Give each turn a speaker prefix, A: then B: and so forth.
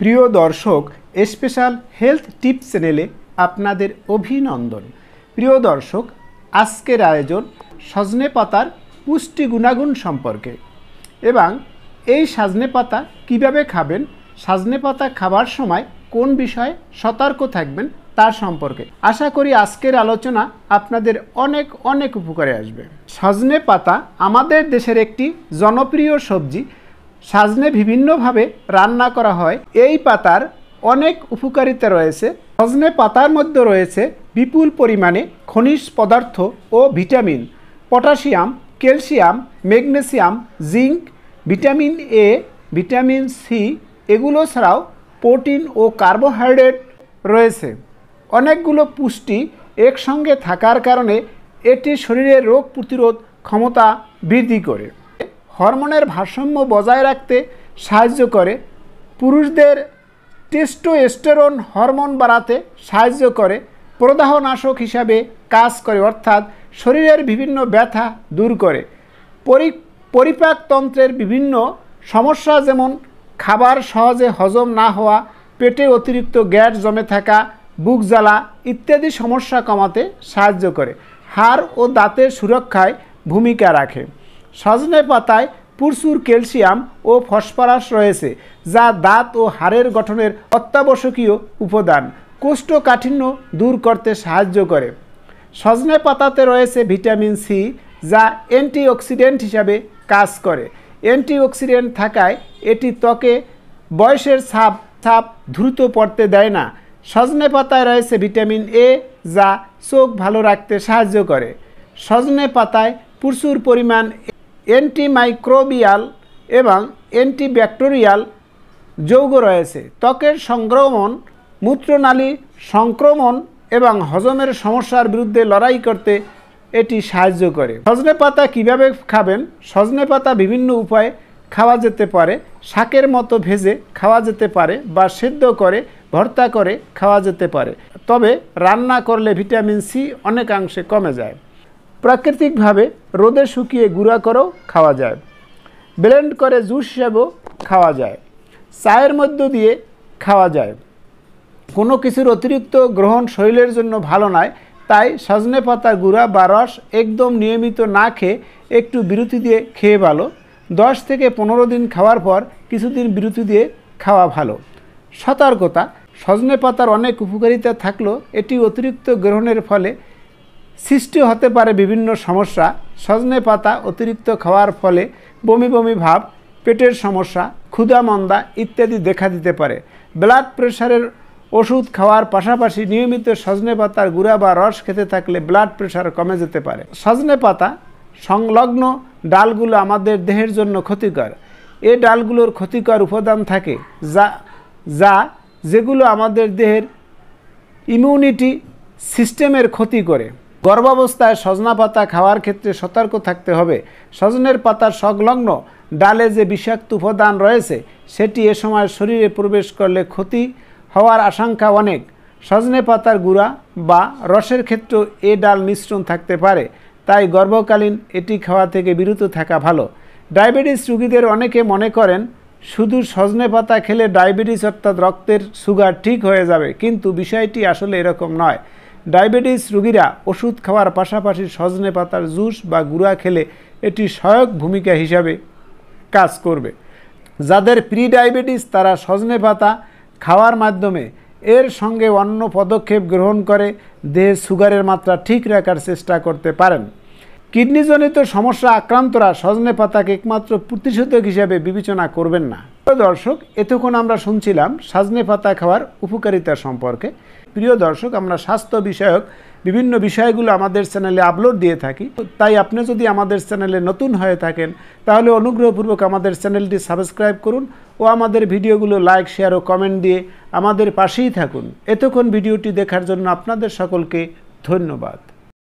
A: প্রিয় দর্শক, special health tips চ্যানেলে আপনাদের অভিনন্দন। প্রিয় দর্শক, আজকের আয়োজন সজনে পাতার পুষ্টি গুণাগুণ সম্পর্কে এবং এই সজনে পাতা কীভাবে খাবেন, সজনে পাতা খাবার সময় কোন বিষয়ে সতর্ক থাকবেন তার সম্পর্কে। আশা করি আজকের আলোচনা আপনাদের অনেক অনেক উপকারে আসবে। সজনে পাতা আমাদের দেশের একটি জনপ্রিয় সবজি। সজনে বিভিন্নভাবে রান্না করা হয়। এই পাতার অনেক উপকারিতা রয়েছে। সজনে পাতার মধ্যে রয়েছে বিপুল পরিমাণে খনিজ পদার্থ ও vitamin, potassium, calcium, magnesium, zinc, vitamin A, vitamin C, এগুলো ছাড়াও প্রোটিন ও কার্বোহাইড্রেট রয়েছে। অনেকগুলো পুষ্টি একসঙ্গে থাকার কারণে এটি শরীরের রোগ প্রতিরোধ ক্ষমতা বৃদ্ধি করে, হরমোনের ভারসাম্য বজায় রাখতে সাহায্য করে, পুরুষদের টেস্টোস্টেরন হরমোন বাড়াতে সাহায্য করে, প্রদাহনাশক হিসাবে কাজ করে অর্থাৎ শরীরের বিভিন্ন ব্যথা দূর করে, পরিপাকতন্ত্রের বিভিন্ন সমস্যা যেমন খাবার সহজে হজম না হওয়া, পেটে অতিরিক্ত গ্যাস জমে থাকা, বুক জ্বালা ইত্যাদি সমস্যা কমাতে সাহায্য করে, হাড় ও দাঁতের সুরক্ষায় ভূমিকা রাখে। সজনে পাতায় প্রচুর ক্যালসিয়াম ও ফসফরাস রয়েছে, যা দাঁত ও হাড়ের গঠনের অত্যাবশ্যকীয় উপাদান। কোষ্ঠকাঠিন্য দূর করতে সাহায্য করে। সজনে পাতাতে রয়েছে ভিটামিন সি, যা অ্যান্টিঅক্সিডেন্ট হিসাবে কাজ করে। অ্যান্টিঅক্সিডেন্ট থাকায় এটি ত্বকে বয়সের ছাপ দ্রুত পড়তে দেয় না। সজনে পাতায় রয়েছে ভিটামিন এ, যা চোখ ভালো রাখতে সাহায্য করে। সজনে পাতায় প্রচুর পরিমাণ অ্যান্টিমাইক্রোবিয়াল এবং অ্যান্টিব্যাকটেরিয়াল যৌগ রয়েছে। ত্বকের সংক্রমণ, মূত্রনালী সংক্রমণ এবং হজমের সমস্যার বিরুদ্ধে লড়াই করতে এটি সাহায্য করে। সজনে পাতা কীভাবে খাবেন? সজনে পাতা বিভিন্ন উপায়ে খাওয়া যেতে পারে। শাকের মতো ভেজে খাওয়া যেতে পারে বা সেদ্ধ করে ভর্তা করে খাওয়া যেতে পারে। তবে রান্না করলে ভিটামিন সি অনেকাংশে কমে যায়। প্রাকৃতিকভাবে রোদে শুকিয়ে গুঁড়া করেও খাওয়া যায়। ব্লেন্ড করে জুস হিসেবেও খাওয়া যায়। চায়ের মধ্য দিয়ে খাওয়া যায়। কোনো কিছুর অতিরিক্ত গ্রহণ শরীরের জন্য ভালো নয়, তাই সজনে পাতার গুঁড়া বা রস একদম নিয়মিত না খেয়ে একটু বিরতি দিয়ে খেয়ে ভালো। 10 থেকে 15 দিন খাওয়ার পর কিছুদিন বিরতি দিয়ে খাওয়া ভালো। সতর্কতা: সজনে পাতার অনেক উপকারিতা থাকলেও এটি অতিরিক্ত গ্রহণের ফলে সৃষ্টি হতে পারে বিভিন্ন সমস্যা। সজনে পাতা অতিরিক্ত খাওয়ার ফলে বমি বমি ভাব, পেটের সমস্যা, ক্ষুধা মন্দা ইত্যাদি দেখা দিতে পারে। ব্লাড প্রেশারের ওষুধ খাওয়ার পাশাপাশি নিয়মিত সজনে পাতার গুঁড়া বা রস খেতে থাকলে ব্লাড প্রেশার কমে যেতে পারে। সজনে পাতা সংলগ্ন ডালগুলো আমাদের দেহের জন্য ক্ষতিকর। এই ডালগুলোর ক্ষতিকর উপাদান থাকে যেগুলো আমাদের দেহের ইমিউনিটি সিস্টেমের ক্ষতি করে। গর্ভাবস্থায় সজনা পাতা খাওয়ার ক্ষেত্রে সতর্ক থাকতে হবে। সজনের পাতার সংলগ্ন ডালে যে বিষাক্ত উপাদান রয়েছে সেটি এ সময় শরীরে প্রবেশ করলে ক্ষতি হওয়ার আশঙ্কা অনেক। সজনে পাতার গুঁড়া বা রসের ক্ষেত্রেও এ ডাল মিশ্রণ থাকতে পারে, তাই গর্ভকালীন এটি খাওয়া থেকে বিরত থাকা ভালো। ডায়াবেটিস রোগীদের অনেকে মনে করেন শুধু সজনে পাতা খেলে ডায়াবেটিস অর্থাৎ রক্তের সুগার ঠিক হয়ে যাবে, কিন্তু বিষয়টি আসলে এরকম নয়। ডায়াবেটিস রোগীরা ওষুধ খাওয়ার পাশাপাশি সজনে পাতার জুস বা গুঁড়া খেলে এটি সহায়ক ভূমিকা হিসাবে কাজ করবে। যাদের প্রি ডায়াবেটিস তারা সজনে পাতা খাওয়ার মাধ্যমে এর সঙ্গে অন্য পদক্ষেপ গ্রহণ করে দেহে সুগারের মাত্রা ঠিক রাখার চেষ্টা করতে পারেন। কিডনিজনিত সমস্যা আক্রান্তরা সজনে পাতাকে একমাত্র প্রতিষেধক হিসাবে বিবেচনা করবেন না। দর্শক, এতক্ষণ আমরা শুনছিলাম সজনে পাতা খাওয়ার উপকারিতা সম্পর্কে। প্রিয় দর্শক, আমরা স্বাস্থ্য বিষয়ক বিভিন্ন বিষয়গুলো আমাদের চ্যানেলে আপলোড দিয়ে থাকি, তাই আপনি যদি আমাদের চ্যানেলে নতুন হয়ে থাকেন তাহলে অনুগ্রহপূর্বক আমাদের চ্যানেলটি সাবস্ক্রাইব করুন ও আমাদের ভিডিওগুলো লাইক, শেয়ার ও কমেন্ট দিয়ে আমাদের পাশেই থাকুন। এতক্ষণ ভিডিওটি দেখার জন্য আপনাদের সকলকে ধন্যবাদ।